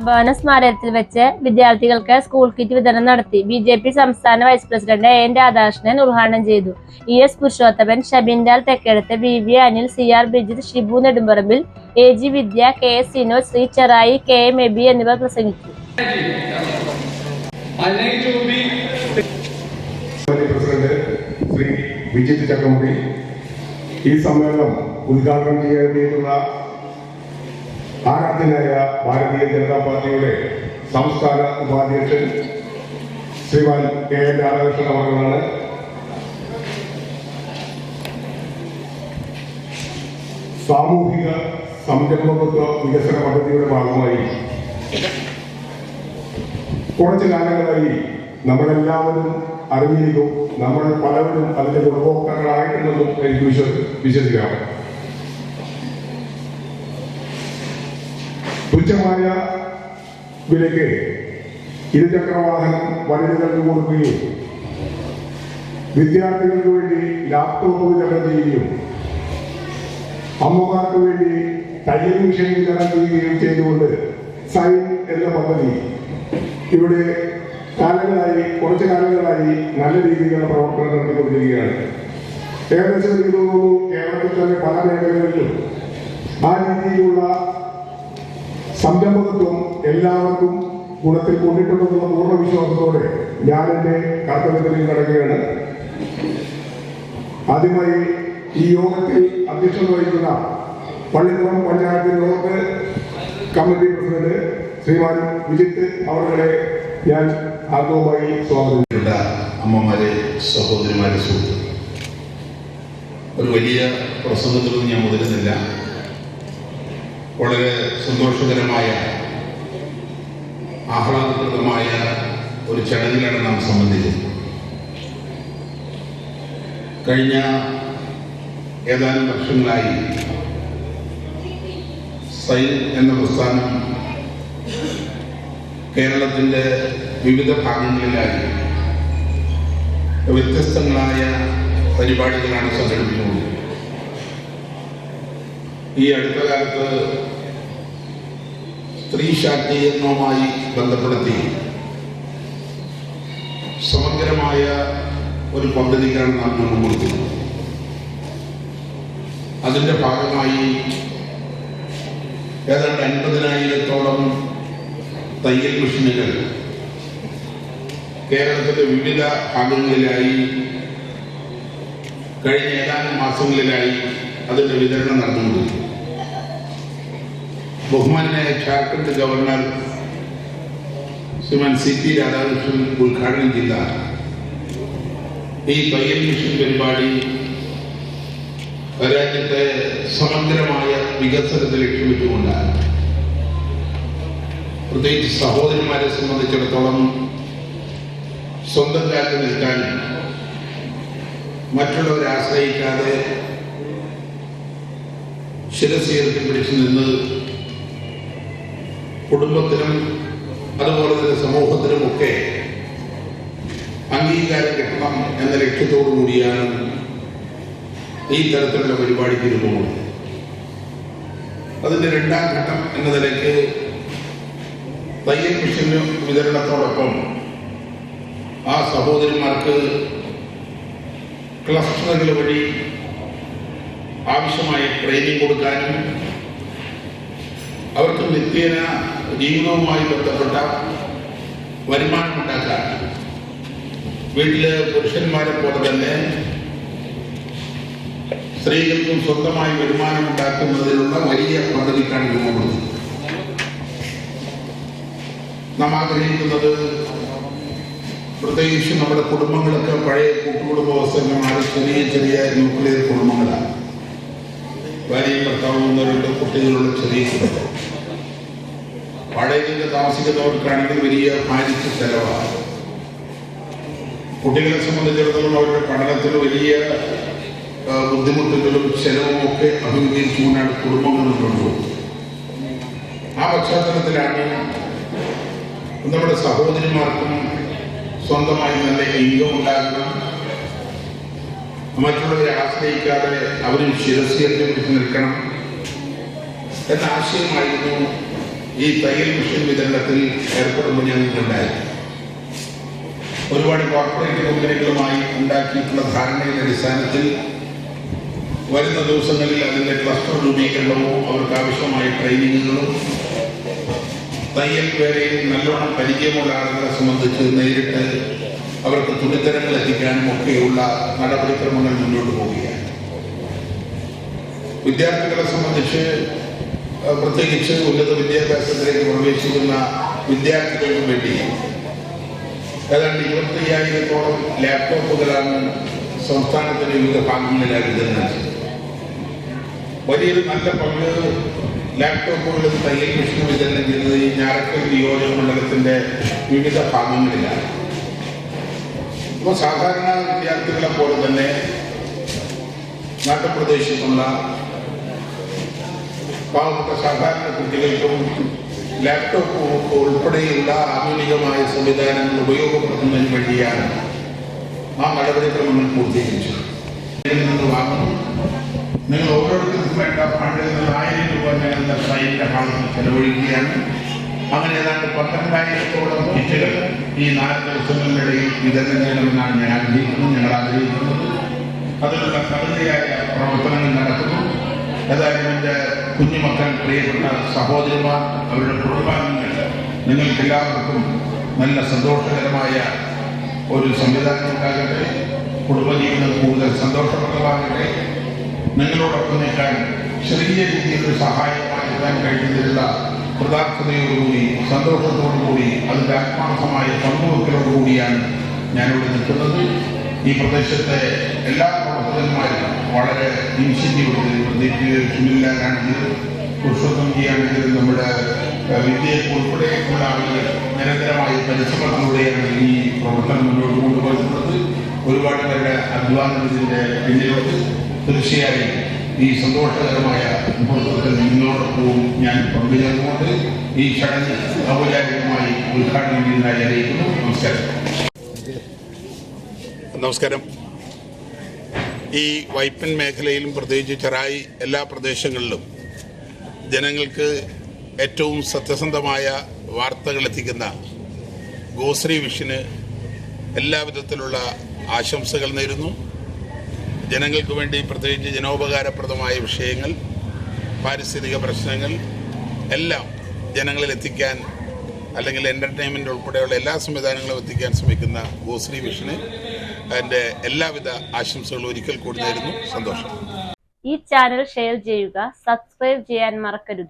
ഭവന സ്മാരകത്തിൽ വെച്ച് വിദ്യാർത്ഥികൾക്ക് സ്കൂൾ കിറ്റ് വിതരണം നടത്തി. ബി.ജെ.പി. സംസ്ഥാന വൈസ് പ്രസിഡന്റ് എൻ. രാധാകൃഷ്ണൻ ഉദ്ഘാടനം ചെയ്തു. S. Purushothaman, Shabinlal Thekkedath, V. Anil, C R. Bijith, Shibu Nedumparambil, A G. Vidya, K S. Sinoj, Sree Cherai, K M. Aby എന്നിവർ പ്രസംഗിച്ചു. ഈ സമ്മേളനം ഉദ്ഘാടനം ചെയ്യേണ്ടിയിട്ടുള്ള ആരാധ്യനായ ഭാരതീയ ജനതാ പാർട്ടിയുടെ സംസ്ഥാന ഉപാധ്യക്ഷൻ ശ്രീമാൻ കെ.എൻ. രാധാകൃഷ്ണൻ അവர்களാണ്. സാമൂഹിക സംരംഭകത്വ വികസന പദ്ധതിയുടെ ഭാഗമായി കുറച്ചു കാലങ്ങളായി നമ്മളെല്ലാവരും അറിഞ്ഞിരിക്കും, നമ്മൾ പലവരും അതിന്റെ ഗുണഭോക്താക്കളായിട്ടുണ്ടെന്നും എനിക്ക് വിശ്വസിക്കാം. തുച്ഛമായ വിലയ്ക്ക് ഇരുചക്രവാഹനം വനിതകൾക്ക് കൊടുക്കുകയും വിദ്യാർത്ഥികൾക്ക് വേണ്ടി ലാപ്ടോപ്പ് വിതരണം ചെയ്യുകയും അമ്മമാർക്ക് വേണ്ടി തയ്യൽ മെഷീൻ വിതരണം ചെയ്യുകയും ചെയ്തുകൊണ്ട് സൈൻ എന്ന പദ്ധതി ഇവിടെ കുറച്ചു കാലങ്ങളായി നല്ല രീതിയിലുള്ള പ്രവർത്തനം നടത്തിക്കൊണ്ടിരിക്കുകയാണ്. ഏകദേശം എനിക്ക് തോന്നുന്നു കേരളത്തിൽ തന്നെ പല മേഖലകളിലും ആ രീതിയിലുള്ള സംരംഭകത്വം എല്ലാവർക്കും ഗുണത്തിൽ കൊണ്ടിട്ടുണ്ടെന്നുള്ള പൂർണ്ണ വിശ്വാസത്തോടെ ഞാൻ എൻ്റെ കർത്തവ്യത്തിലേക്ക് കടക്കുകയാണ്. ആദ്യമായി ഈ യോഗത്തിൽ അധ്യക്ഷത വഹിക്കുന്ന Pallippuram panchayat north committee president Shriman Vijith അവരുടെ ഞാൻ ആദ്യമായി സ്വാഗതം ചെയ്തിട്ടുണ്ട്. അമ്മമാരെ, സഹോദരിമാരെ, സുഹൃത്തുക്കൾ, ഒരു വലിയ പ്രസംഗത്തിലൊന്നും ഞാൻ മുതിരുന്നില്ല. വളരെ സന്തോഷകരമായ ആഹ്ലാദപ്രദമായ ഒരു ചടങ്ങിലാണ് നാം സംബന്ധിച്ചത്. കഴിഞ്ഞ ഏതാനും വർഷങ്ങളായി സൈൻ എന്ന പ്രസ്ഥാനം കേരളത്തിൻ്റെ വിവിധ ഭാഗങ്ങളിലായി വ്യത്യസ്തങ്ങളായ പരിപാടികളാണ് സംഘടിപ്പിക്കുന്നത്. ഈ അടുത്ത കാലത്ത് സ്ത്രീ ശാക്തീകരണവുമായി ബന്ധപ്പെടുത്തി സമഗ്രമായ ഒരു പദ്ധതിക്കാണ് നാം മുൻപോട്ട് കൊടുക്കുന്നത്. അതിൻ്റെ ഭാഗമായി ഏതാണ്ട് 50,000-ഓളം തയ്യൽ മെഷീനുകൾ കേരളത്തിലെ വിവിധ ഭാഗങ്ങളിലായി കഴിഞ്ഞ ഏതാനും മാസങ്ങളിലായി അതിൻ്റെ വിതരണം നടന്നുകൊണ്ടിരിക്കുന്നു. ബഹുമാനായ ജാർഖണ്ഡ് ഗവർണർ ശ്രീമാൻ സി.പി. രാധാകൃഷ്ണൻ ഉദ്ഘാടനം ചെയ്ത ഈ തയ്യൽ മിഷൻ പരിപാടി രാജ്യത്തെ സമഗ്രമായ വികസനത്തെ ലക്ഷ്യമിട്ടുകൊണ്ടാണ്. പ്രത്യേകിച്ച് സഹോദരിമാരെ സംബന്ധിച്ചിടത്തോളം സ്വന്തം കാലിൽ നിൽക്കാൻ, മറ്റുള്ളവരെ ആശ്രയിക്കാതെ ശിരസുയർത്തി പിടിച്ചു നിന്ന് കുടുംബത്തിനും അതുപോലെ തന്നെ സമൂഹത്തിനുമൊക്കെ അംഗീകാരം കിട്ടണം എന്ന ലക്ഷ്യത്തോടു കൂടിയാണ് ഈ തരത്തിലുള്ള പരിപാടിക്ക് രൂപമാണ്. അതിൻ്റെ രണ്ടാം ഘട്ടം എന്ന നിലയ്ക്ക് തയ്യൽ മെഷീൻ വിതരണത്തോടൊപ്പം ആ സഹോദരിമാർക്ക് ക്ലസ്റ്ററുകൾ വഴി ആവശ്യമായ ട്രെയിനിങ് കൊടുക്കാനും അവർക്ക് നിത്യേന ജീവിതവുമായി ബന്ധപ്പെട്ട വരുമാനമുണ്ടാക്കാൻ വീട്ടിലെ പുരുഷന്മാരെ പോലെ തന്നെ സ്ത്രീകൾക്കും സ്വന്തമായി വരുമാനമുണ്ടാക്കുന്നതിനുള്ള വലിയ പദ്ധതിക്കാണ് രൂപപ്പെടുന്നത്. നാം ആഗ്രഹിക്കുന്നത് പ്രത്യേകിച്ച് നമ്മുടെ കുടുംബങ്ങളൊക്കെ പഴയ കൂട്ടുകുടുംബ വ്യവസ്ഥകൾ മാറി ചെറിയ ചെറിയ ന്യൂക്ലിയർ കുടുംബങ്ങളാണ്. ഭാര്യയും ഭർത്താവും 1-2 കുട്ടികളുള്ള ചെറിയ കുടുംബം. വാടകയ്ക്ക് താമസിക്കുന്നവർക്കാണെങ്കിൽ വലിയ ഭാരിച്ച ചെലവാണ്. കുട്ടികളെ സംബന്ധിച്ചിടത്തോളം അവരുടെ പഠനത്തിൽ വലിയ ബുദ്ധിമുട്ടുകളും ചെലവും ഒക്കെ അഭിമുഖീകരിച്ചുകൊണ്ടാണ് കുടുംബങ്ങൾ മുന്നോട്ട് പോകുന്നത്. ആ പശ്ചാത്തലത്തിലാണ് നമ്മുടെ സഹോദരിമാർക്കും സ്വന്തമായി നല്ല ഇൻകം ഉണ്ടാക്കണം, മറ്റുള്ളവരെ ആശ്രയിക്കാതെ അവരും ശിരസ്സുയർത്തി പിടിച്ചു നിൽക്കണം എന്ന ആശയമായിരുന്നു ഈ തയ്യൽ മെഷീൻ വിതരണത്തിൽ ഏർപ്പെടുമ്പോൾ ഞങ്ങൾക്കുണ്ടായി. ഒരുപാട് കോർപ്പറേറ്റ് കമ്പനികളുമായി ഉണ്ടാക്കിയിട്ടുള്ള ധാരണയുടെ അടിസ്ഥാനത്തിൽ വരുന്ന ദിവസങ്ങളിൽ അതിൻ്റെ ക്ലസ്റ്റർ രൂപീകരണവും അവർക്ക് ആവശ്യമായ ട്രെയിനിങ്ങുകളും തയ്യൽ വേലയിൽ നല്ലോണം പരിചയമുള്ള ആളുകളെ സംബന്ധിച്ച് നേരിട്ട് അവർക്ക് തുണിത്തരങ്ങൾ എത്തിക്കാനും ഒക്കെയുള്ള നടപടിക്രമങ്ങൾ മുന്നോട്ട് പോവുകയാണ്. വിദ്യാർത്ഥികളെ സംബന്ധിച്ച് പ്രത്യേകിച്ച് ഉന്നത വിദ്യാഭ്യാസത്തിലേക്ക് പ്രവേശിക്കുന്ന വിദ്യാർത്ഥികൾക്ക് വേണ്ടി ഏതാണ്ട് 25,000-ഓളം ലാപ്ടോപ്പുകളാണ് സംസ്ഥാനത്തിന്റെ വിവിധ ഭാഗങ്ങളിലായി വിതരണം ചെയ്തത്. വലിയൊരു നല്ല പങ്ക് ലാപ്ടോപ്പുകളും തയ്യൽ മെഷീൻ വിതരണം ചെയ്യുന്നത് ഈ ഞാറക്കൽ നിയോജക മണ്ഡലത്തിന്റെ വിവിധ ഭാഗങ്ങളിലാണ്. ഇപ്പോൾ സാധാരണ വിദ്യാർത്ഥികളെ പോലെ തന്നെ നാട്ടുപ്രദേശത്തുള്ള പാവപ്പെട്ട സാധാരണ കുട്ടികൾക്കും ലാപ്ടോപ്പ് ഉൾപ്പെടെയുള്ള ആധുനികമായ സംവിധാനങ്ങൾ ഉപയോഗപ്പെടുത്തുന്നതിന് വേണ്ടിയാണ് ആ നടപടിക്രമങ്ങൾ പൂർത്തീകരിച്ചത്. ഇതിൽ നിന്ന് വാങ്ങുന്നു. നിങ്ങൾ ഓരോരുത്തർക്കും വേണ്ട ഫണ്ടിൽ നിന്ന് 1000 രൂപ ഞങ്ങളുടെ സൈറ്റിന്റെ ഭാഗത്ത് ചെലവഴിക്കുകയാണ്. അങ്ങനെ ഏതാണ്ട് 12,000-ഓളം കിറ്റുകൾ ഈ 4 ദിവസങ്ങളിലിടയിൽ വിതരണം ചെയ്യണമെന്നാണ് ഞങ്ങൾ ആഗ്രഹിക്കുന്നത്. അതിനുള്ള കരുതയായ പ്രവർത്തനങ്ങൾ നടക്കുന്നു. ഏതായാലും എൻ്റെ കുഞ്ഞുമക്കൾ, പ്രിയപ്പെട്ട സഹോദരിമാർ, അവരുടെ കുടുംബാംഗങ്ങൾ, നിങ്ങൾക്കെല്ലാവർക്കും നല്ല സന്തോഷകരമായ ഒരു സംവിധാനം ഉണ്ടാകട്ടെ. കുടുംബജീവിതം കൂടുതൽ സന്തോഷപ്രദമാകട്ടെ. നിങ്ങളോടൊപ്പം നിൽക്കാൻ ചെറിയ രീതിയിലൊരു സഹായമാക്കാൻ കഴിയുന്നതിലുള്ള കൃതാർത്ഥതയോടുകൂടി, സന്തോഷത്തോടുകൂടി, അതിൻ്റെ ആത്മാർത്ഥമായ പങ്കുവെക്കലോടുകൂടിയാണ് ഞാനിവിടെ നിൽക്കുന്നത്. ഈ പ്രദേശത്തെ എല്ലാ പ്രവർത്തകന്മാരും വളരെ ഇനിഷ്യേറ്റീവ് എടുത്തത്, പ്രത്യേകിച്ച് സുനിലാണെങ്കിലും പുരുഷോത്തംജിയാണെങ്കിലും നമ്മുടെ വിദ്യയെ ഉൾപ്പെടെയുള്ള ആളുകൾ നിരന്തരമായ പരിശ്രമത്തിലൂടെയാണ് ഈ പ്രവർത്തനം മുന്നോട്ട് കൊണ്ടുപോയിട്ടുള്ളത്. ഒരുപാട് പേരുടെ അധ്വാനം ഇതിൻ്റെ പിന്നിലുണ്ട്. തീർച്ചയായും ഈ സന്തോഷകരമായ മുഹൂർത്തത്തിൽ നിങ്ങളോടൊപ്പവും ഞാൻ പങ്കുചേർന്നുകൊണ്ട് ഈ ചടങ്ങ് ഔപചാരികമായി ഉദ്ഘാടനം ചെയ്യുന്നതായി അറിയിക്കുന്നു. നമസ്കാരം. ഈ വൈപ്പിൻ മേഖലയിലും പ്രത്യേകിച്ച് ചെറായി എല്ലാ പ്രദേശങ്ങളിലും ജനങ്ങൾക്ക് ഏറ്റവും സത്യസന്ധമായ വാർത്തകൾ എത്തിക്കുന്ന ഗോശ്രീ വിഷന് എല്ലാവിധത്തിലുള്ള ആശംസകൾ നേരുന്നു. ജനങ്ങൾക്ക് വേണ്ടി പ്രത്യേകിച്ച് ജനോപകാരപ്രദമായ വിഷയങ്ങൾ, പാരിസ്ഥിതിക പ്രശ്നങ്ങൾ എല്ലാം ജനങ്ങളിൽ എത്തിക്കാൻ, അല്ലെങ്കിൽ എൻ്റർടൈൻമെൻറ്റ് ഉൾപ്പെടെയുള്ള എല്ലാ സംവിധാനങ്ങളും എത്തിക്കാൻ ശ്രമിക്കുന്ന ഗോശ്രീ വിഷന് അതിൻ്റെ എല്ലാവിധ ആശംസകളും ഒരിക്കൽ കൂടി നേരുന്നു. സന്തോഷം. ഈ ചാനൽ ഷെയർ ചെയ്യുക, സബ്സ്ക്രൈബ് ചെയ്യാൻ മറക്കരുത്.